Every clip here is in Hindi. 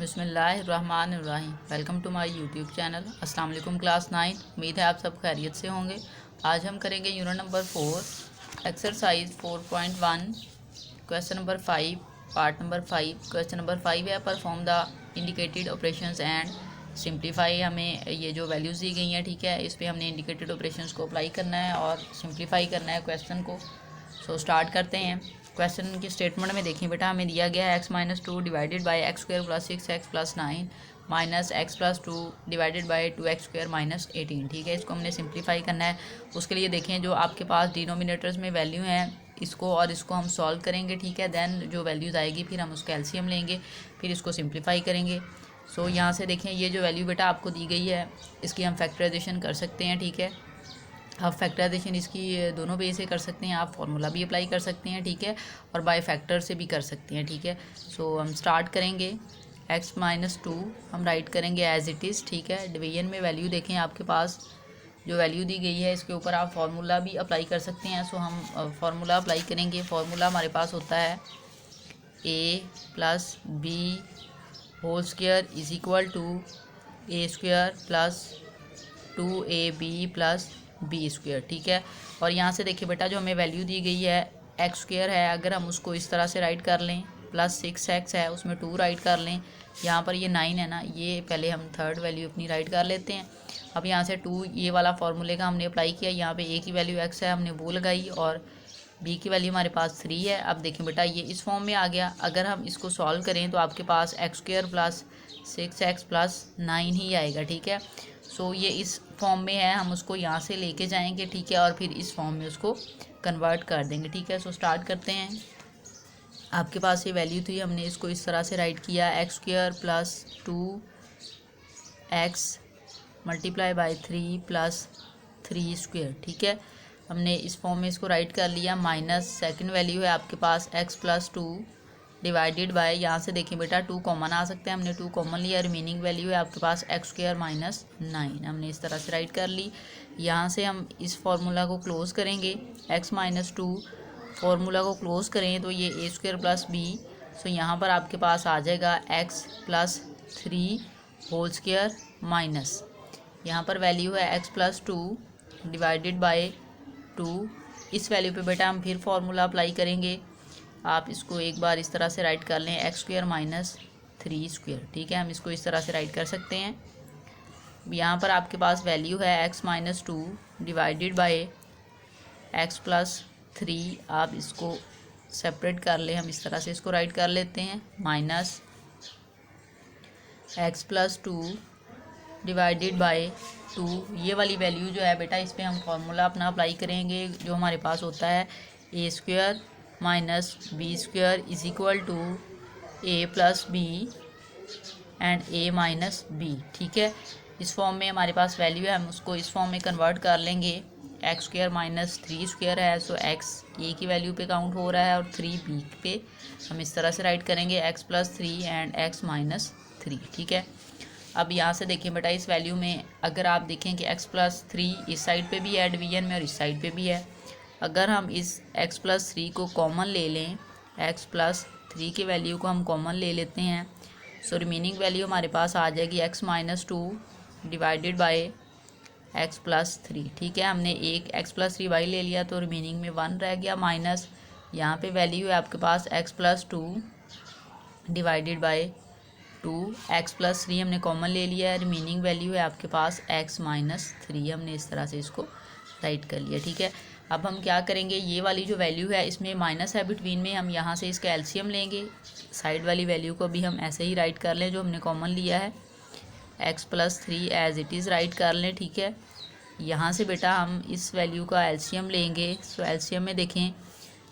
बिस्मिल्लाहिर्रहमानिर्रहीम। Welcome to my YouTube channel. अस्सलाम वालेकुम क्लास 9। उम्मीद है आप सब खैरियत से होंगे। आज हम करेंगे unit number 4 exercise 4.1 question number 5 part number 5। Question number 5 है perform the indicated operations and simplify. हमें ये जो वैल्यूज़ दी गई हैं, ठीक है, इस पर हमने इंडिकेटेड ऑपरेशंस को अप्लाई करना है और सिंप्लीफाई करना है क्वेश्चन को। सो स्टार्ट करते हैं। क्वेश्चन की स्टेटमेंट में देखिए बेटा, हमें दिया गया है x-2 divided by x square plus 6x plus 9 minus x plus 2 divided by 2x square minus 18। ठीक है, इसको हमने सिंप्लीफाई करना है। उसके लिए देखें जो आपके पास डिनोमिनेटर्स में वैल्यू हैं, इसको और इसको हम सॉल्व करेंगे। ठीक है, देन जो वैल्यूज़ आएगी फिर हम उसका एलसीएम लेंगे, फिर इसको सिंप्लीफाई करेंगे। सो यहाँ से देखें ये जो वैल्यू बेटा आपको दी गई है, इसकी हम फैक्टराइजेशन कर सकते हैं। ठीक है, आप फैक्टराइजेशन इसकी दोनों वे से कर सकते हैं। आप फार्मूला भी अप्लाई कर सकते हैं, ठीक है, और बाय फैक्टर से भी कर सकते हैं। ठीक है, सो हम स्टार्ट करेंगे। x-2 हम राइट करेंगे एज इट इज़। ठीक है, डिवीजन में वैल्यू देखें आपके पास जो वैल्यू दी गई है, इसके ऊपर आप फार्मूला भी अप्लाई कर सकते हैं। सो हम फार्मूला अप्लाई करेंगे। फार्मूला हमारे पास होता है a plus b whole square is equal to a square plus 2ab plus b square. ठीक है, और यहाँ से देखिए बेटा जो हमें वैल्यू दी गई है एक्स स्क्वायर है, अगर हम उसको इस तरह से राइट कर लें, प्लस 6x है उसमें 2 राइट कर लें, यहाँ पर ये 9 है ना, ये पहले हम थर्ड वैल्यू अपनी राइट कर लेते हैं। अब यहाँ से 2 ये वाला फार्मूले का हमने अप्लाई किया, यहाँ पे a की वैल्यू x है हमने वो लगाई और b की वैल्यू हमारे पास 3 है। अब देखें बेटा ये इस फॉर्म में आ गया। अगर हम इसको सॉल्व करें तो आपके पास x square plus 6x plus 9 ही आएगा। ठीक है, सो ये इस फॉर्म में है, हम उसको यहाँ से लेके जाएंगे। ठीक है, और फिर इस फॉर्म में उसको कन्वर्ट कर देंगे। ठीक है, सो स्टार्ट करते हैं। आपके पास ये वैल्यू थी, हमने इसको इस तरह से राइट किया x square plus 2x multiply by 3 plus 3 square. ठीक है, हमने इस फॉर्म में इसको राइट कर लिया। माइनस सेकंड वैल्यू है आपके पास x प्लस 2 डिवाइडेड बाय, यहाँ से देखिए बेटा 2 कॉमन आ सकते हैं, हमने 2 कॉमन लिया। रिमेनिंग वैल्यू है आपके पास एक्स स्क्वायर माइनस 9, हमने इस तरह से राइट कर ली। यहाँ से हम इस फार्मूला को क्लोज़ करेंगे। x-2 फार्मूला को क्लोज़ करें तो ये a square plus b, so यहाँ पर आपके पास आ जाएगा x plus 3 whole square minus, यहाँ पर वैल्यू है x प्लस 2 डिवाइडेड बाय 2। इस वैल्यू पे बेटा हम फिर फार्मूला अप्लाई करेंगे। आप इसको एक बार इस तरह से राइट कर लें एक्स स्क्वायर माइनस 3 स्क्वायर। ठीक है, हम इसको इस तरह से राइट कर सकते हैं। यहाँ पर आपके पास वैल्यू है x-2 divided by x plus 3। आप इसको सेपरेट कर लें, हम इस तरह से इसको राइट कर लेते हैं। Minus x plus 2 divided by 2। ये वाली वैल्यू जो है बेटा, इस पर हम फार्मूला अपना अप्लाई करेंगे जो हमारे पास होता है a square minus b square is equal to a plus b and a minus b. ठीक है, इस फॉर्म में हमारे पास वैल्यू है, हम उसको इस फॉर्म में कन्वर्ट कर लेंगे। एक्स स्क्वायर माइनस 3 स्क्वायर है, सो एक्स ए की वैल्यू पे काउंट हो रहा है और 3 बी पे। हम इस तरह से राइट करेंगे x plus 3 and x minus 3। ठीक है, अब यहाँ से देखिए बेटा इस वैल्यू में अगर आप देखें कि x प्लस 3 इस साइड पे भी है डिवीजन में और इस साइड पे भी है, अगर हम इस x प्लस 3 को कॉमन ले लें, x प्लस 3 की वैल्यू को हम कॉमन ले लेते हैं, सो रिमेनिंग वैल्यू हमारे पास आ जाएगी x-2 divided by x plus 3। ठीक है, हमने एक x प्लस 3 y ले लिया तो रिमेनिंग में 1 रह गया माइनस, यहाँ पे वैल्यू है आपके पास x plus 2 divided by 2। X plus 3 हमने कॉमन ले लिया है, रिमेनिंग वैल्यू है आपके पास x माइनस 3। हमने इस तरह से इसको राइट कर लिया। ठीक है, अब हम क्या करेंगे, ये वाली जो वैल्यू है इसमें माइनस है बिटवीन में, हम यहाँ से इसका एलसीएम लेंगे। साइड वाली वैल्यू को भी हम ऐसे ही राइट कर लें जो हमने कॉमन लिया है, x plus 3 as it is write कर लें। ठीक है, यहाँ से बेटा हम इस वैल्यू का एलसीएम लेंगे। सो एलसीएम में देखें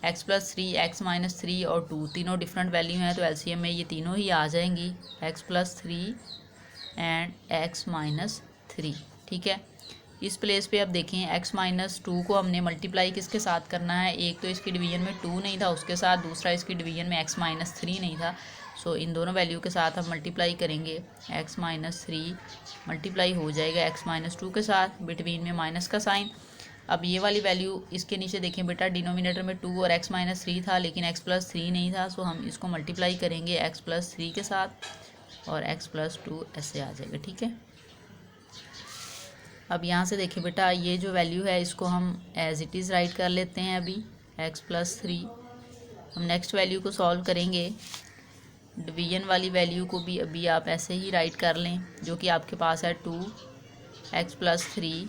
x प्लस 3 एक्स माइनस 3 और 2 तीनों डिफरेंट वैल्यू हैं, तो एलसीएम में ये तीनों ही आ जाएंगी, x plus 3 and x minus 3। ठीक है, इस प्लेस पे अब देखें x-2 को हमने मल्टीप्लाई किसके साथ करना है, एक तो इसकी डिवीजन में 2 नहीं था उसके साथ, दूसरा इसकी डिवीजन में x-3 नहीं था। सो इन दोनों वैल्यू के साथ हम मल्टीप्लाई करेंगे, x-3 मल्टीप्लाई हो जाएगा x-2 के साथ, बिटवीन में माइनस का साइन। अब ये वाली वैल्यू इसके नीचे देखें बेटा, डिनोमिनेटर में 2 और x-3 था लेकिन x+3 नहीं था, सो हम इसको मल्टीप्लाई करेंगे x+3 के साथ। और x प्लस 2 ऐसे आ जाएगा। ठीक है, अब यहाँ से देखिए बेटा ये जो वैल्यू है इसको हम एज इट इज़ राइट कर लेते हैं। अभी x प्लस 3 हम नेक्स्ट वैल्यू को सॉल्व करेंगे। डिवीजन वाली वैल्यू को भी अभी आप ऐसे ही राइट कर लें, जो कि आपके पास है 2x प्लस 3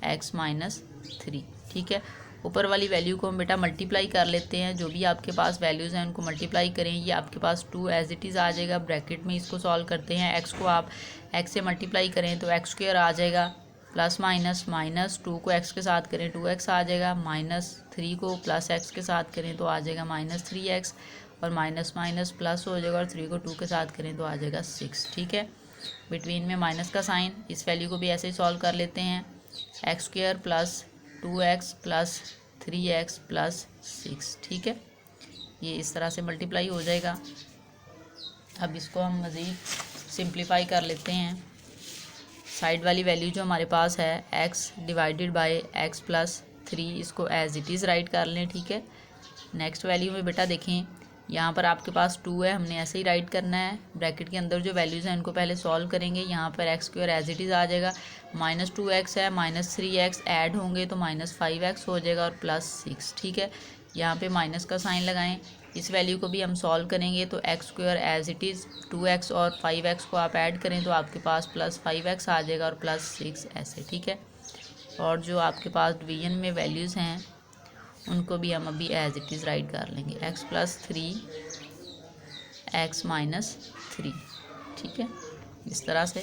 x माइनस 3। ठीक है, ऊपर वाली वैल्यू को हम बेटा मल्टीप्लाई कर लेते हैं। जो भी आपके पास वैल्यूज़ हैं उनको मल्टीप्लाई करें। ये आपके पास 2 एज इट इज़ आ जाएगा। ब्रैकेट में इसको सॉल्व करते हैं। x को आप x से मल्टीप्लाई करें तो x स्क्वायर आ जाएगा, प्लस माइनस माइनस 2 को x के साथ करें 2x आ जाएगा, माइनस 3 को प्लस x के साथ करें तो आ जाएगा माइनस 3x, और माइनस माइनस प्लस हो जाएगा, और 3 को 2 के साथ करें तो आ जाएगा 6। ठीक है, बिटवीन में माइनस का साइन। इस वैल्यू को भी ऐसे ही सॉल्व कर लेते हैं। X square plus 2x plus 3x plus 6। ठीक है, ये इस तरह से मल्टीप्लाई हो जाएगा। अब इसको हम मज़ीद सिंप्लीफाई कर लेते हैं। साइड वाली वैल्यू जो हमारे पास है x divided by x plus 3, इसको एज इट इज़ राइट कर लें। ठीक है, नेक्स्ट वैल्यू में बेटा देखें यहाँ पर आपके पास 2 है, हमने ऐसे ही राइट करना है। ब्रैकेट के अंदर जो वैल्यूज़ हैं इनको पहले सॉल्व करेंगे। यहाँ पर x square as it is आ जाएगा, माइनस 2x है, माइनस 3x ऐड होंगे तो माइनस 5x हो जाएगा, और प्लस 6। ठीक है, यहाँ पे माइनस का साइन लगाएं। इस वैल्यू को भी हम सॉल्व करेंगे तो x square as it is 2x और 5x को आप ऐड करें तो आपके पास प्लस 5x आ जाएगा, और प्लस 6 ऐसे। ठीक है, और जो आपके पास डिवीजन में वैल्यूज़ हैं उनको भी हम अभी एज इट इज़ राइट कर लेंगे। x plus 3 x minus 3। ठीक है, इस तरह से।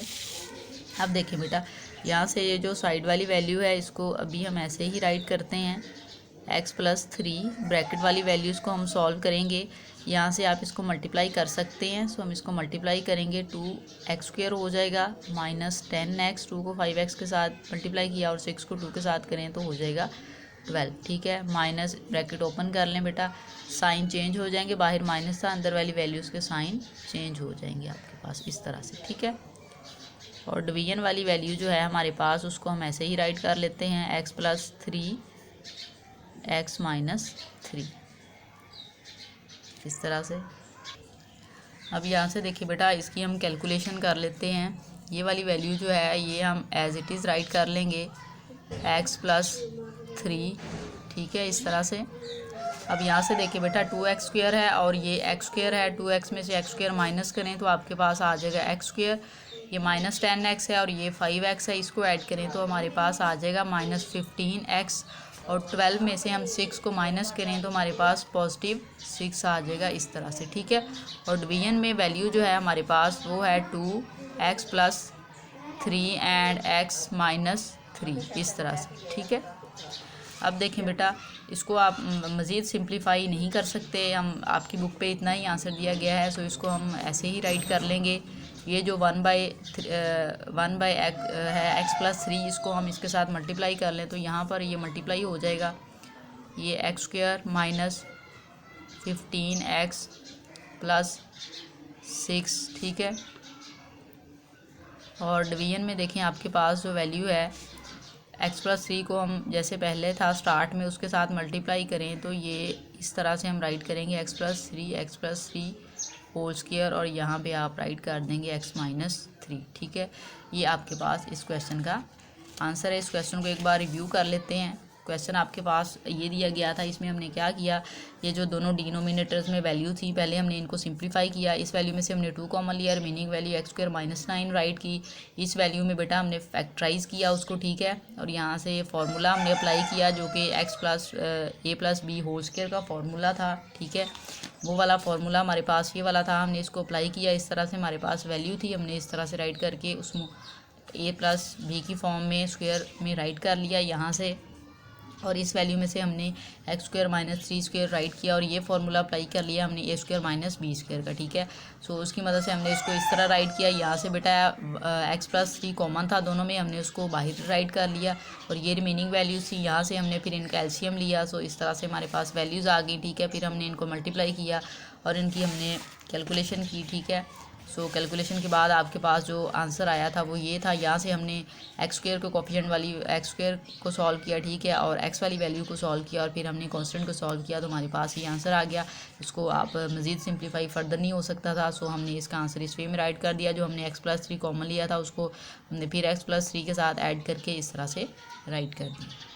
अब देखिए बेटा यहाँ से ये जो साइड वाली वैल्यू है इसको अभी हम ऐसे ही राइट करते हैं। x प्लस 3 ब्रैकेट वाली वैल्यूज़ को हम सॉल्व करेंगे। यहाँ से आप इसको मल्टीप्लाई कर सकते हैं, सो हम इसको मल्टीप्लाई करेंगे। 2x स्क्वायर हो जाएगा, माइनस 10x, 2 को 5x के साथ मल्टीप्लाई किया और 6 को 2 के साथ करें तो हो जाएगा 12। ठीक है, माइनस ब्रैकेट ओपन कर लें बेटा, साइन चेंज हो जाएंगे। बाहर माइनस था, अंदर वाली वैल्यूज़ के साइन चेंज हो जाएंगे आपके पास इस तरह से। ठीक है, और डिवीजन वाली वैल्यू जो है हमारे पास उसको हम ऐसे ही राइट कर लेते हैं। x प्लस 3 x माइनस 3, इस तरह से। अब यहाँ से देखिए बेटा इसकी हम कैलकुलेशन कर लेते हैं। ये वाली वैल्यू जो है ये हम एज इट इज़ राइट कर लेंगे, x प्लस 3। ठीक है, इस तरह से। अब यहाँ से देखिए बेटा 2x स्क्वायर है और ये x स्क्वायर है। 2x में से x स्क्वायर माइनस करें तो आपके पास आ जाएगा x स्क्वायर। ये माइनस 10x है और ये 5x है, इसको ऐड करें तो हमारे पास आ जाएगा माइनस 15x, और 12 में से हम 6 को माइनस करें तो हमारे पास पॉजिटिव 6 आ जाएगा इस तरह से। ठीक है, और डिवीजन में वैल्यू जो है हमारे पास वो है 2x plus 3 and x minus 3, इस तरह से। ठीक है, अब देखें बेटा इसको आप मज़ीद सिंप्लीफाई नहीं कर सकते, हम आपकी बुक पे इतना ही आंसर दिया गया है, सो इसको हम ऐसे ही राइट कर लेंगे। ये जो 1 बाई है x प्लस 3, इसको हम इसके साथ मल्टीप्लाई कर लें तो यहाँ पर ये मल्टीप्लाई हो जाएगा। ये x square minus 15x plus 6। ठीक है, और डिवीजन में देखें आपके पास जो वैल्यू है x प्लस 3 को हम जैसे पहले था स्टार्ट में उसके साथ मल्टीप्लाई करें तो ये इस तरह से हम राइट करेंगे x प्लस 3 होल स्क्वायर, और यहाँ पे आप राइट कर देंगे x माइनस 3। ठीक है, ये आपके पास इस क्वेश्चन का आंसर है। इस क्वेश्चन को एक बार रिव्यू कर लेते हैं। क्वेश्चन आपके पास ये दिया गया था, इसमें हमने क्या किया, ये जो दोनों डिनोमिनेटर्स में वैल्यू थी पहले हमने इनको सिंप्लीफाई किया। इस वैल्यू में से हमने 2 कॉमन लिया, remaining value x square minus 9 right की। इस वैल्यू में बेटा हमने फैक्टराइज किया उसको। ठीक है, और यहाँ से फार्मूला हमने अप्लाई किया जो कि x plus a plus b whole square का फार्मूला था। ठीक है, वो वाला फार्मूला हमारे पास ये वाला था, हमने इसको अप्लाई किया। इस तरह से हमारे पास वैल्यू थी, हमने इस तरह से राइट करके उसमें a प्लस बी की फॉर्म में स्क्वायर में राइट कर लिया यहाँ से, और इस वैल्यू में से हमने x square minus 3 square right किया और ये फार्मूला अप्लाई कर लिया हमने ए स्क्वायर माइनस बी स्क्वायर का। ठीक है, सो उसकी मदद से हमने इसको इस तरह राइट किया। यहाँ से बेटा एक्स प्लस 3 कॉमन था दोनों में, हमने उसको बाहर राइट कर लिया, और ये रिमेनिंग वैल्यूज़ थी, यहाँ से हमने फिर इनका एलसीएम लिया। सो इस तरह से हमारे पास वैल्यूज़ आ गई। ठीक है, फिर हमने इनको मल्टीप्लाई किया और इनकी हमने कैलकुलेशन की। ठीक है, सो कैलकुलेशन के बाद आपके पास जो आंसर आया था वो ये था। यहाँ से हमने एक्स स्क्वायर को कोफिशिएंट वाली एक्स स्क्वायर को सॉल्व किया, ठीक है, और एक्स वाली वैल्यू को सॉल्व किया और फिर हमने कांस्टेंट को सॉल्व किया, तो हमारे पास ये आंसर आ गया। इसको आप मज़ीद सिंप्लीफाई फर्दर नहीं हो सकता था, सो हमने इसका आंसर इस वे में राइट कर दिया। जो हमने x+3 कॉमन लिया था उसको हमने फिर x+3 के साथ ऐड करके इस तरह से राइट कर दिया।